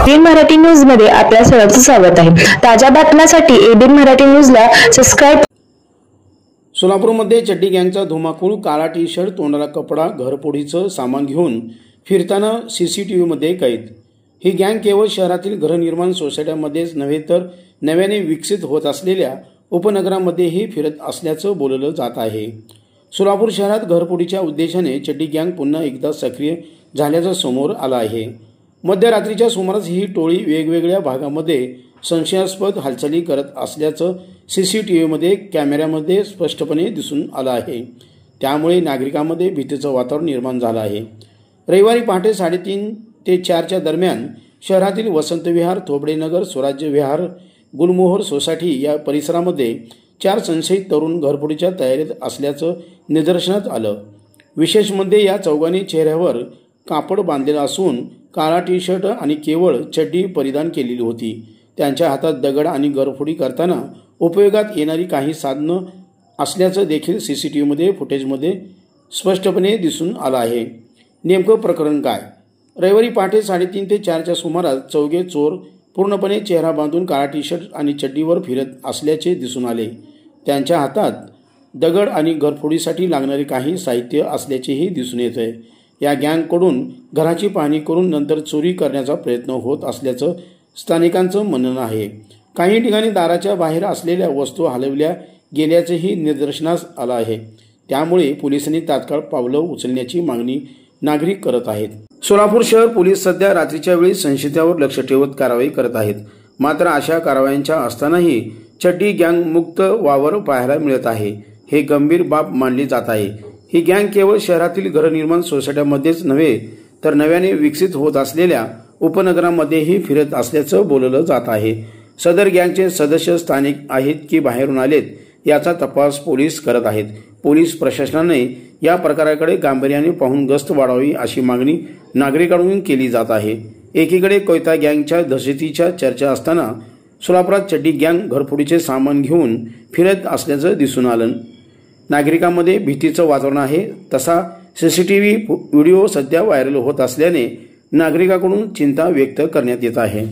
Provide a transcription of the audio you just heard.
ABN Marathi news मध्ये आपल्या सर्वांचं स्वागत आहे। ताज्या बातम्यांसाठी एबीएन मराठी न्यूजला सबस्क्राइब। सोलापूरमध्ये चड्डी गँगचा धुमाकूळ। काळा टी शर्ट, तोंडाला कपडा, घरफोडीचं सामान घेऊन फिरताना सीसीटीव्हीमध्ये कैद। ही गँग केवळ शहरातील गृहनिर्माण सोसायट्यांमध्येच नव्हे तर नव्याने विकसित होत असलेल्या उपनगरांमध्येही फिरत असल्याचं बोललं जात आहे। सोलापूर शहरात घरफोडीच्या उद्देशाने चड्डी गँग पुन्हा एकदा सक्रिय झाल्याचं समोर आलं आहे। मध्यरात्रीच्या सुमारास ही टोळी वेगवेगळ्या भागामध्ये संशयास्पद हालचाली करत असल्याचं सीसीटीव्हीमध्ये कॅमेऱ्यामध्ये स्पष्टपणे दिसून आलं आहे। त्यामुळे नागरिकांमध्ये भीतीचं वातावरण निर्माण झालं आहे। रविवारी पहाटे 3:30 ते 4च्या दरम्यान शहरातील वसंत विहार, थोबडेनगर, स्वराज्य विहार, गुलमोहर सोसायटी या परिसरामध्ये 4 संशयित तरुण घरफोडीच्या तयारीत असल्याचं निदर्शनास आलं। विशेष म्हणजे या चौघांनी चेहऱ्यावर कापड बांधलेलं असून काळा टी शर्ट आणि केवळ चड्डी परिधान केलेली होती। त्यांच्या हातात दगड आणि घरफोडी करताना उपयोगात येणारी काही साधनं असल्याचं देखील सीसीटीव्हीमध्ये फुटेजमध्ये स्पष्टपणे दिसून आलं आहे। नेमकं प्रकरण काय? रविवारी पहाटे 3:30 ते 4च्या सुमारास चौघे चोर पूर्णपणे चेहरा बांधून काळा टी शर्ट आणि चड्डीवर फिरत असल्याचे दिसून आले। त्यांच्या हातात दगड आणि घरफोडीसाठी लागणारे काही साहित्य असल्याचेही दिसून येत आहे। या गँगकडून घराची पाहणी करून नंतर चोरी करण्याचा प्रयत्न होत असल्याचं स्थानिकांचं म्हणणं आहे। काही ठिकाणी दाराच्या बाहेर असलेल्या वस्तू हलवल्या गेल्याचंही निदर्शनास आलं आहे। त्यामुळे पोलिसांनी तात्काळ पावलं उचलण्याची मागणी नागरिक करत आहेत। सोलापूर शहर पोलीस सध्या रात्रीच्या वेळी संशयितांवर लक्ष ठेवत कारवाई करत आहेत। मात्र अशा कारवायांच्या असतानाही चड्डी गँग मुक्त वावर पाहायला मिळत आहे। हे गंभीर बाब मानली जात आहे। ही गँग केवळ शहरातील गृहनिर्माण सोसायट्यांमध्येच नव्हे तर नव्याने विकसित होत असलेल्या उपनगरांमध्येही फिरत असल्याचं बोललं जात आहे। सदर गँगचे सदस्य स्थानिक आहेत की बाहेरून आलेत याचा तपास पोलीस करत आहेत। पोलीस प्रशासनाने या प्रकाराकडे गांभीर्याने पाहून गस्त वाढवावी अशी मागणी नागरिकांकडून केली जात आहे। एकीकडे कोयता गँगच्या दहशतीच्या चर्चा असताना सोलापुरात चड्डी गँग घरफोडीचे सामान घेऊन फिरत असल्याचं दिसून आलं। नागरिकांमध्ये भीतीचं वातावरण आहे। तसा सीसीटीव्ही व्हिडिओ सध्या व्हायरल होत असल्याने नागरिकांकडून चिंता व्यक्त करण्यात येत आहे।